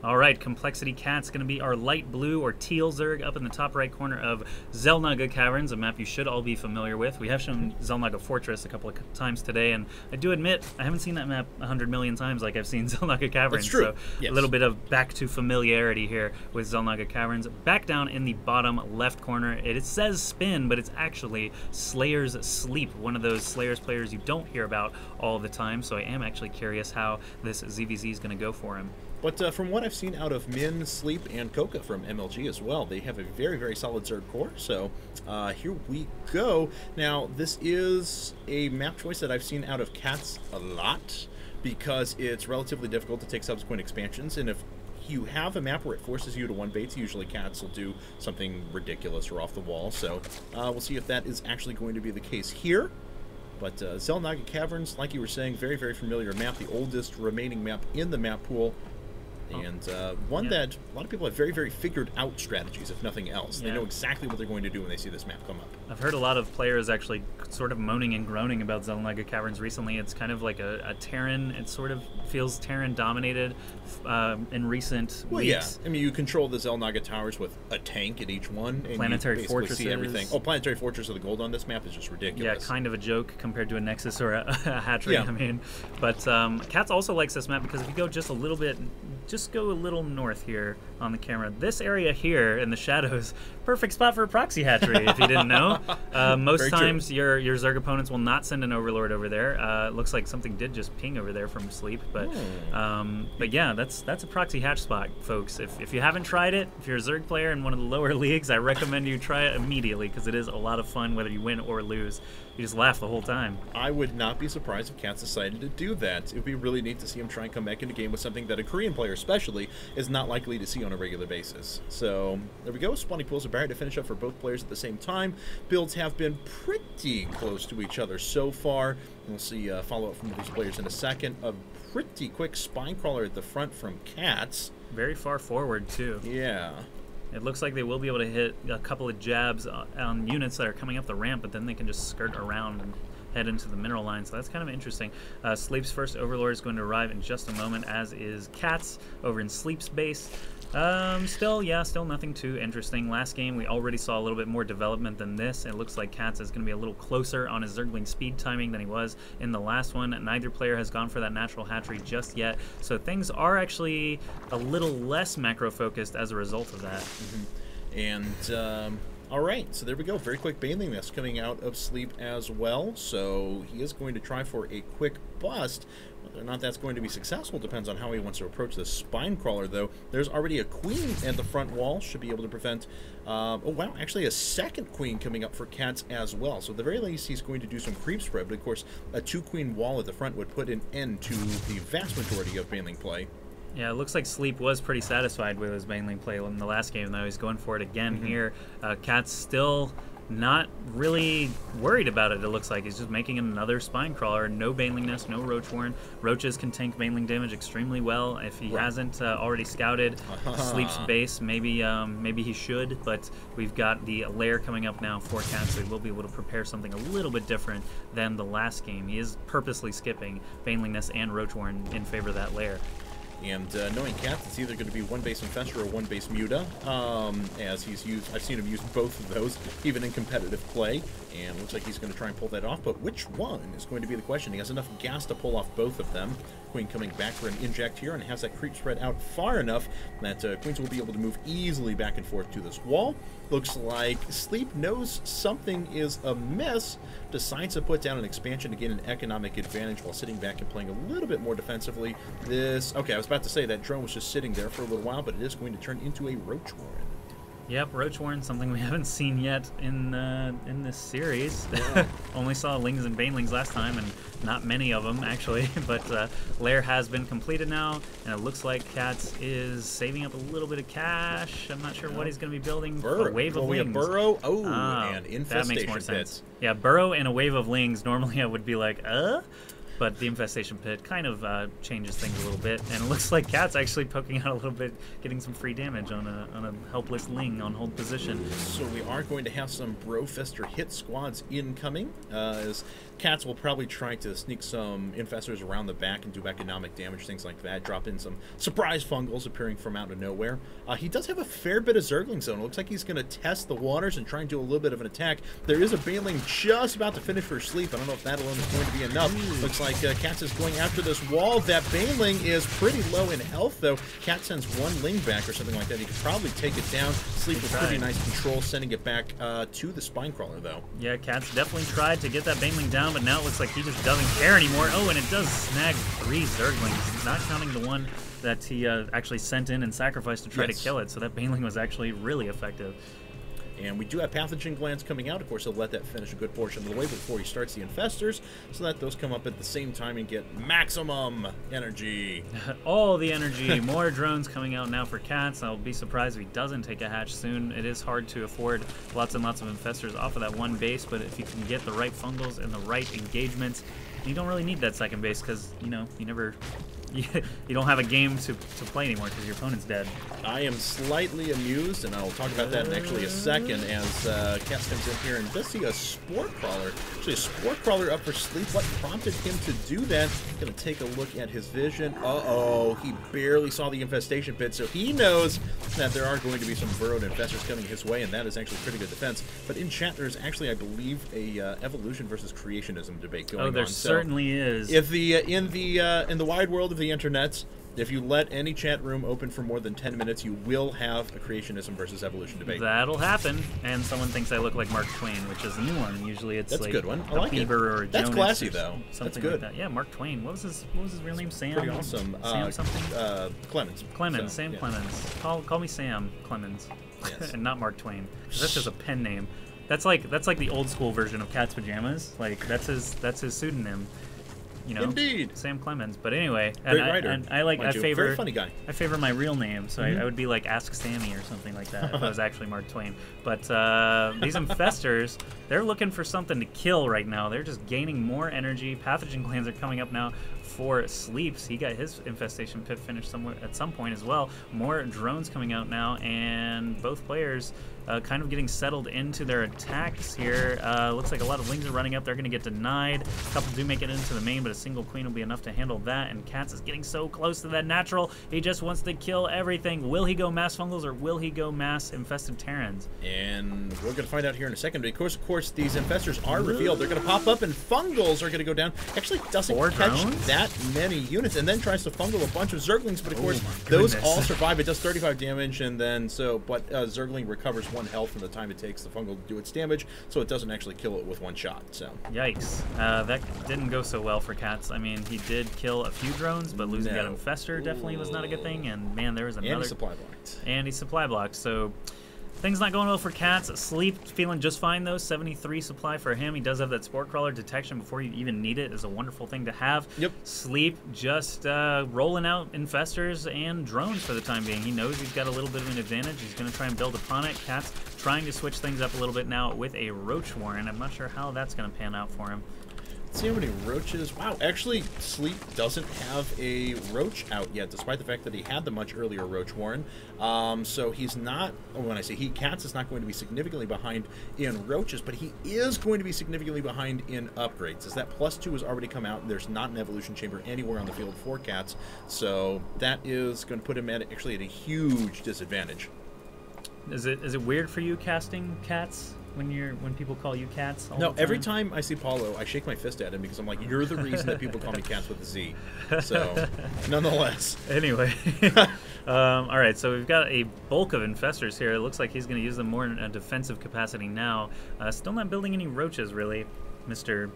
All right, Complexity Cat's going to be our light blue or teal Zerg up in the top right corner of Xel'Naga Caverns, a map you should all be familiar with. We have shown Xel'Naga Fortress a couple of times today, and I do admit I haven't seen that map 100 million times like I've seen Xel'Naga Caverns. That's true. So yes. A little bit of back to familiarity here with Xel'Naga Caverns. Back down in the bottom left corner, it says Spin, but it's actually Slayer's Sleep, one of those Slayer's players you don't hear about all the time, so I am actually curious how this ZVZ is going to go for him. But from what I've seen out of Min, Sleep, and Coca from MLG as well, they have a very, very solid Zerg core. So here we go. Now, this is a map choice that I've seen out of CatZ a lot because it's relatively difficult to take subsequent expansions. And if you have a map where it forces you to one baits, usually CatZ will do something ridiculous or off the wall. So we'll see if that is actually going to be the case here. But Xel'Naga Caverns, like you were saying, very, very familiar map, the oldest remaining map in the map pool. And one that a lot of people have very, very figured out strategies, if nothing else. They know exactly what they're going to do when they see this map come up. I've heard a lot of players actually sort of moaning and groaning about Xel'Naga Caverns recently. It's kind of like a Terran. It sort of feels Terran-dominated in recent weeks. Yeah. I mean, you control the Xel'Naga Towers with a tank at each one. And Planetary you Fortresses. See everything. Oh, Planetary Fortress of the gold on this map is just ridiculous. Yeah, kind of a joke compared to a Nexus or a Hatchery, yeah. I mean. But CatZ also likes this map because if you go just a little bit, just go a little north here on the camera. This area here in the shadows, perfect spot for a proxy hatchery, if you didn't know. Most times your Zerg opponents will not send an Overlord over there. It looks like something did just ping over there from sleep. But yeah, that's a proxy hatch spot, folks. If you haven't tried it, if you're a Zerg player in one of the lower leagues, I recommend you try it immediately because it is a lot of fun whether you win or lose. You just laugh the whole time. I would not be surprised if CatZ decided to do that. It would be really neat to see him try and come back into game with something that a Korean player especially is not likely to see on a regular basis. So there we go. Spawning pools are barrier to finish up for both players at the same time. Builds have been pretty close to each other so far. We'll see follow-up from these players in a second. A pretty quick spine crawler at the front from CatZ. Very far forward, too. Yeah. It looks like they will be able to hit a couple of jabs on units that are coming up the ramp, but then they can just skirt around and head into the mineral line, so that's kind of interesting. Sleep's first Overlord is going to arrive in just a moment, as is CatZ over in Sleep's base. Still nothing too interesting. Last game, we already saw a little bit more development than this. It looks like CatZ is going to be a little closer on his Zergling speed timing than he was in the last one. Neither player has gone for that natural hatchery just yet, so things are actually a little less macro-focused as a result of that. And, all right, so there we go. Very quick Baneling Nest coming out of Sleep as well. So he is going to try for a quick bust. Whether or not that's going to be successful depends on how he wants to approach the spine crawler, though. There's already a queen at the front wall. Should be able to prevent... oh, wow, actually a second queen coming up for CatZ as well. So at the very least, he's going to do some creep spread. But, of course, a two-queen wall at the front would put an end to the vast majority of Baneling play. Yeah, it looks like Sleep was pretty satisfied with his Baneling play in the last game, though. He's going for it again here. CatZ still not really worried about it, it looks like. He's just making another Spine Crawler. No Baneling Nest, no Roach Warren. Roaches can tank Baneling damage extremely well. If he hasn't already scouted Sleep's base, maybe he should, but we've got the lair coming up now for CatZ, so he will be able to prepare something a little bit different than the last game. He is purposely skipping Baneling Nest and Roach Warren in favor of that lair. And knowing CatZ, it's either going to be one base Infestor or one base Muta, as he's used. I've seen him use both of those, even in competitive play, and looks like he's going to try and pull that off. But which one is going to be the question? He has enough gas to pull off both of them. Queen coming back for an inject here, and has that creep spread out far enough that Queens will be able to move easily back and forth to this wall. Looks like Sleep knows something is amiss, decides to put down an expansion to gain an economic advantage while sitting back and playing a little bit more defensively. Okay, I was about to say that drone was just sitting there for a little while, but it is going to turn into a Roach Warren. Yep, Roach Warren, something we haven't seen yet in this series. Yeah. Only saw Lings and Banelings last time, and not many of them, actually. But Lair has been completed now, and it looks like CatZ is saving up a little bit of cash. I'm not sure what he's going to be building. Burrow. A wave of we Lings. have Burrow. And Infestation that makes more sense. Pits. Yeah, Burrow and a wave of Lings. Normally I would be like, But the Infestation Pit kind of changes things a little bit, and it looks like CatZ actually poking out a little bit, getting some free damage on a helpless Ling on hold position. So we are going to have some Brofester hit squads incoming, as CatZ will probably try to sneak some Infestors around the back and do economic damage, things like that, drop in some surprise fungals appearing from out of nowhere. He does have a fair bit of Zergling Zone. It looks like he's going to test the waters and try and do a little bit of an attack. There is a Baneling just about to finish for sleep. I don't know if that alone is going to be enough. Looks like CatZ is going after this wall. That Baneling is pretty low in health, though. CatZ sends one Ling back or something like that. He could probably take it down. Sleep with pretty nice control, sending it back to the Spine Crawler, though. Yeah, CatZ definitely tried to get that Baneling down, but now it looks like he just doesn't care anymore. Oh, and it does snag 3 Zerglings, not counting the one that he actually sent in and sacrificed to try to kill it. So that Baneling was actually really effective. And we do have Pathogen Glands coming out. Of course, he'll let that finish a good portion of the way before he starts the Infestors, so that those come up at the same time and get maximum energy. All the energy. More drones coming out now for CatZ. I'll be surprised if he doesn't take a hatch soon. It is hard to afford lots and lots of Infestors off of that one base, but if you can get the right fungals and the right engagements, you don't really need that second base because, you know, you don't have a game to play anymore because your opponent's dead. I am slightly amused, and I'll talk about that in actually a second, as CatZ comes in here and does see a Spore Crawler. Actually, a Spore Crawler up for sleep. What prompted him to do that? Gonna take a look at his vision. Uh-oh, he barely saw the Infestation Pit, so he knows that there are going to be some burrowed Infestors coming his way, and that is actually pretty good defense. But in chat, there's actually, I believe, a evolution versus creationism debate going on. Oh, there certainly is. If in the wide world of the internet, if you let any chat room open for more than 10 minutes, you will have a creationism versus evolution debate. That'll happen, and someone thinks I look like Mark Twain, which is a new one. Usually it's that's like a good one. I a like Bieber it. or a That's Jonas classy, or though. something That's good. like that. Yeah, Mark Twain. What was his real name? Sam. Pretty awesome. Sam something. Clemens. Clemens. So, Sam yeah. Clemens. Call me Sam Clemens, Yes. and not Mark Twain. 'Cause that's just a pen name. That's like the old school version of CatZ Pajamas. Like that's his pseudonym. You know, Indeed. Sam Clemens. But anyway, Great writer. and I favor Very funny guy. I favor my real name, so I would be like Ask Sammy or something like that if I was actually Mark Twain. But these Infestors, they're looking for something to kill right now. They're just gaining more energy. Pathogen Glands are coming up now for Sleeps. He got his Infestation Pit finished somewhere at some point as well. More drones coming out now, and both players kind of getting settled into their attacks here. Looks like a lot of Lings are running up. They're going to get denied. A couple do make it into the main, but a single Queen will be enough to handle that. And CatZ is getting so close to that natural. He just wants to kill everything. Will he go mass Fungals or will he go mass Infested Terrans? And we're going to find out here in a second. But of course, these Infestors are revealed. They're going to pop up, and Fungals are going to go down. Actually, doesn't catch that many units, and then tries to fungal a bunch of Zerglings. But of course, those all survive. It does 35 damage, and then but Zergling recovers 1 health in the time it takes the fungal to do its damage, so it doesn't actually kill it with 1 shot. So yikes, that didn't go so well for CatZ. I mean, he did kill a few drones, but losing that Infestor definitely was not a good thing. And man, there was another. And he's supply blocked. And he's supply blocked. So things not going well for CatZ. Sleep feeling just fine though. 73 supply for him. He does have that Spore Crawler detection before you even need it. Is a wonderful thing to have. Yep. Sleep just rolling out Infestors and drones for the time being. He knows he's got a little bit of an advantage. He's going to try and build upon it. CatZ trying to switch things up a little bit now with a Roach Warren. I'm not sure how that's going to pan out for him. Let's see how many roaches. Wow, actually, Sleep doesn't have a roach out yet, despite the fact that he had the much earlier Roach Warren. So he's not, when I say CatZ is not going to be significantly behind in roaches, but he is going to be significantly behind in upgrades, as that +2 has already come out, and there's not an evolution chamber anywhere on the field for CatZ. So that is going to put him actually at a huge disadvantage. Is it weird for you casting CatZ? When people call you CatZ? No, every time I see Paulo, I shake my fist at him because I'm like, you're the reason that people call me CatZ with a Z. So, nonetheless. Anyway, all right. So we've got a bulk of Infestors here. It looks like he's going to use them more in a defensive capacity now. Still not building any roaches really, Mr.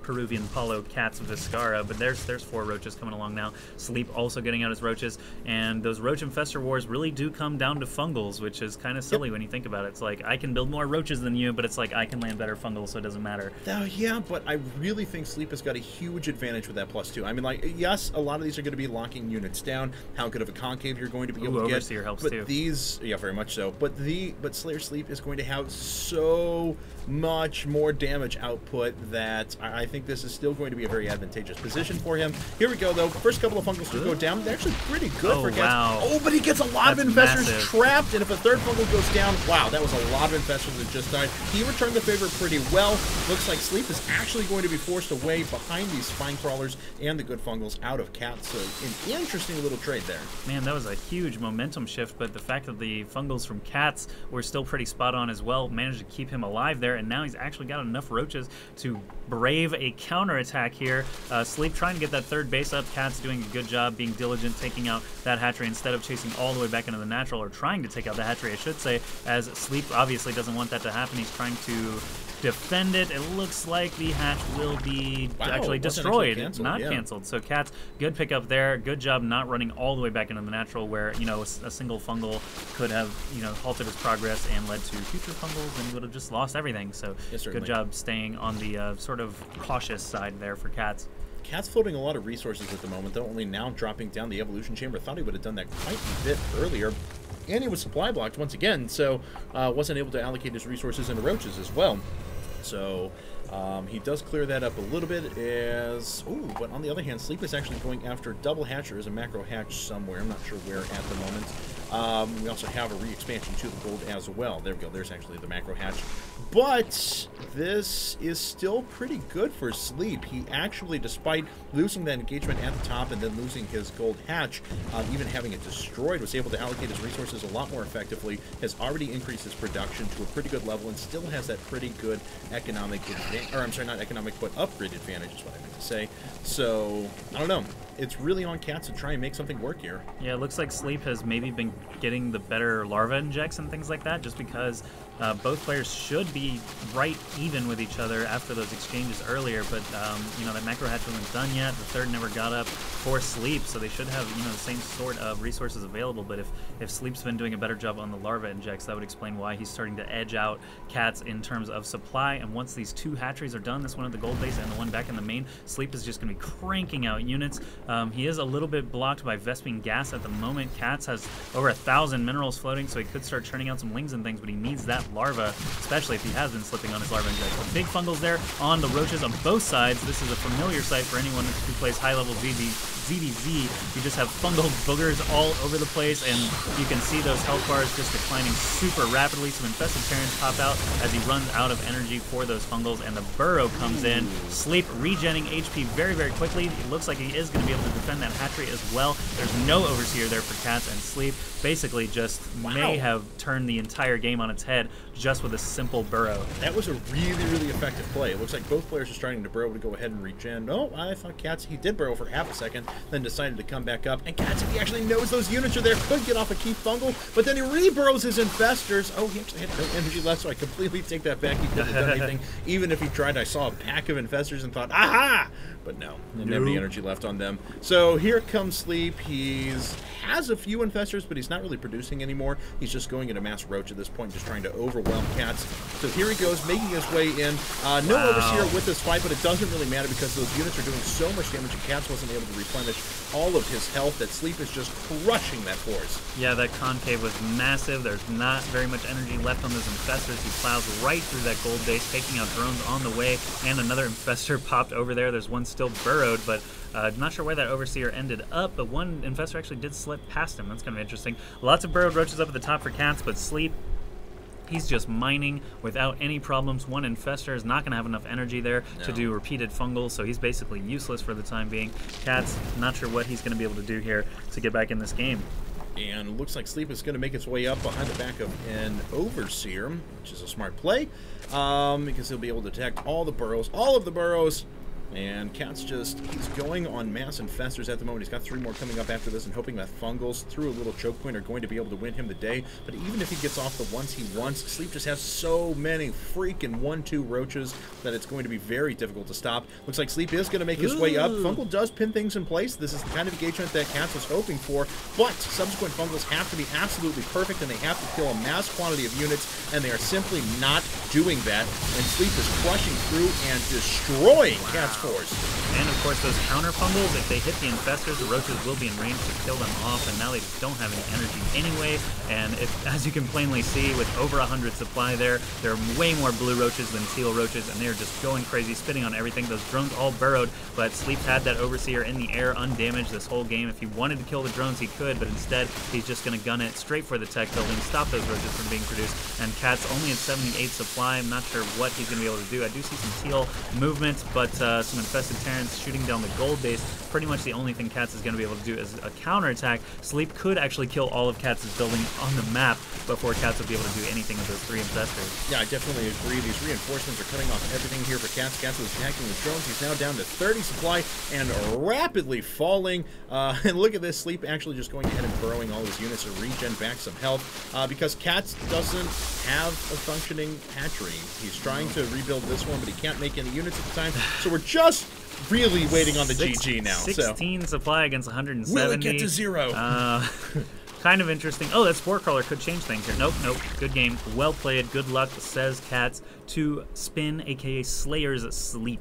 Peruvian Paulo CatZ Viscara, but there's 4 roaches coming along now. Sleep also getting out his roaches, and those roach infestor wars really do come down to fungals, which is kind of silly when you think about it. It's like I can build more roaches than you, but it's like I can land better fungals, so it doesn't matter. Yeah, but I really think Sleep has got a huge advantage with that +2. I mean, like, yes, a lot of these are going to be locking units down. How good of a concave you're going to be able to get? Overseer helps but too. These, yeah, very much so. But Slayer Sleep is going to have so much more damage output that I think think this is still going to be a very advantageous position for him. Here we go, though. First couple of Fungals do go down. They're actually pretty good for CatZ. Wow. Oh, but he gets a lot of Infestors massive. trapped, and if a third Fungal goes down, wow, that was a lot of Infestors that just died. He returned the favor pretty well. Looks like Sleep is actually going to be forced away behind these Spine Crawlers and the good Fungals out of CatZ. So an interesting little trade there. Man, that was a huge momentum shift, but the fact that the Fungals from CatZ were still pretty spot on as well managed to keep him alive there, and now he's actually got enough roaches to brave a counterattack here. Sleep trying to get that third base up. CatZ doing a good job being diligent, taking out that hatchery instead of chasing all the way back into the natural, or trying to take out the hatchery, I should say, as Sleep obviously doesn't want that to happen. He's trying to defend it. It looks like the hatch will be actually destroyed, not canceled. So CatZ, good pickup there. Good job not running all the way back into the natural where, you know, a single fungal could have, you know, halted his progress and led to future fungals, and he would have just lost everything. So good job staying on the sort of cautious side there for CatZ. CatZ floating a lot of resources at the moment, though only now dropping down the evolution chamber. Thought he would have done that quite a bit earlier. And he was supply blocked once again, so wasn't able to allocate his resources into roaches as well. So he does clear that up a little bit as... Ooh, but on the other hand, Sleep is actually going after double hatcher. There's a macro hatch somewhere. I'm not sure where at the moment. We also have a re-expansion to the gold as well. There we go. There's actually the macro hatch. But this is still pretty good for Sleep. He actually, despite losing that engagement at the top and then losing his gold hatch, even having it destroyed, was able to allocate his resources a lot more effectively, has already increased his production to a pretty good level, and still has that pretty good economic advantage, or I'm sorry, not economic, but upgrade advantage is what I meant to say. So, I don't know. It's really on CatZ to try and make something work here. Yeah, it looks like Sleep has maybe been getting the better larva injects and things like that, just because both players should be right even with each other after those exchanges earlier, but you know, that macro hatch wasn't done yet. The third never got up for Sleep, so they should have, you know, the same sort of resources available. But if Sleep's been doing a better job on the larva injects, that would explain why he's starting to edge out CatZ in terms of supply. And once these two hatcheries are done, this one at the gold base and the one back in the main, Sleep is just going to be cranking out units. He is a little bit blocked by Vespene gas at the moment. CatZ has over 1,000 minerals floating, so he could start churning out some wings and things, but he needs that larva, especially if he has been slipping on his larva inject. So big fungals there on the roaches on both sides. This is a familiar sight for anyone who plays high-level ZDZ. You just have fungal boogers all over the place, and you can see those health bars just declining super rapidly. Some infested Terrans pop out as he runs out of energy for those fungals, and the burrow comes in. Sleep regenning HP very, very quickly. It looks like he is going to be able to defend that hatchery as well. There's no overseer there for CatZ, and Sleep basically just may have turned the entire game on its head just with a simple burrow. That was a really, really effective play. It looks like both players are starting to burrow to go ahead and regen. Oh, I thought CatZ, he did burrow for half a second, then decided to come back up. And CatZ, if he actually knows those units are there, could get off a key fungal, but then he re-burrows his infestors. Oh, he actually had no energy left, so I completely take that back. He couldn't have done anything. Even if he tried, I saw a pack of infestors and thought, aha! But no, didn't have any energy left on them. So here comes Sleep. Has a few infestors, but he's not really producing anymore. He's just going into mass roach at this point, just trying to overwhelm CatZ. So here he goes, making his way in. No overseer with this fight, but it doesn't really matter because those units are doing so much damage, and CatZ wasn't able to replenish all of his health. That Sleep is just crushing that force. Yeah, that concave was massive. There's not very much energy left on those infestors. He plows right through that gold base, taking out drones on the way, and another infestor popped over there. There's one still burrowed, but not sure where that overseer ended up, but one infestor actually did slip past him. That's kind of interesting. Lots of burrowed roaches up at the top for CatZ, but Sleep, he's just mining without any problems. One infestor is not going to have enough energy there to do repeated fungals, so he's basically useless for the time being. CatZ, not sure what he's going to be able to do here to get back in this game. And looks like Sleep is going to make its way up behind the back of an Overseer, which is a smart play, because he'll be able to detect all the burrows, all of the burrows. And CatZ just, he's going on mass infestors at the moment. He's got 3 more coming up after this, and hoping that fungals through a little choke point are going to be able to win him the day. But even if he gets off the ones he wants, Sleep just has so many freaking 1-2 roaches that it's going to be very difficult to stop. Looks like Sleep is going to make his way up. Fungal does pin things in place. This is the kind of engagement that CatZ was hoping for, but subsequent fungals have to be absolutely perfect, and they have to kill a mass quantity of units, and they are simply not doing that. And Sleep is crushing through and destroying CatZ Force. And of course, those counter fumbles, if they hit the infestors, the roaches will be in range to kill them off, and now they just don't have any energy anyway. And as you can plainly see, with over 100 supply there are way more blue roaches than teal roaches, and they're just going crazy, spitting on everything. Those drones all burrowed, but Sleep had that Overseer in the air undamaged this whole game. If he wanted to kill the drones, he could, but instead, he's just going to gun it straight for the tech building, stop those roaches from being produced. And CatZ only at 78 supply. I'm not sure what he's going to be able to do. I do see some teal movement, but some infested Terrans shooting down the gold base. Pretty much the only thing CatZ is going to be able to do is a counterattack. Sleep could actually kill all of CatZ's building on the map before CatZ would be able to do anything with those 3 infestors. Yeah, I definitely agree. These reinforcements are cutting off everything here for CatZ. CatZ is attacking with drones. He's now down to 30 supply and rapidly falling. And look at this. Sleep actually just going ahead and burrowing all his units to regen back some health because CatZ doesn't have a functioning hatchery. He's trying to rebuild this one, but he can't make any units at the time. So we're just really waiting on the GG now. 16 supply against 170. Will it get to 0? Kind of interesting. Oh, that Spore Crawler could change things here. Nope. Good game. Well played. Good luck, says CatZ to Spin, aka Slayer's Sleep.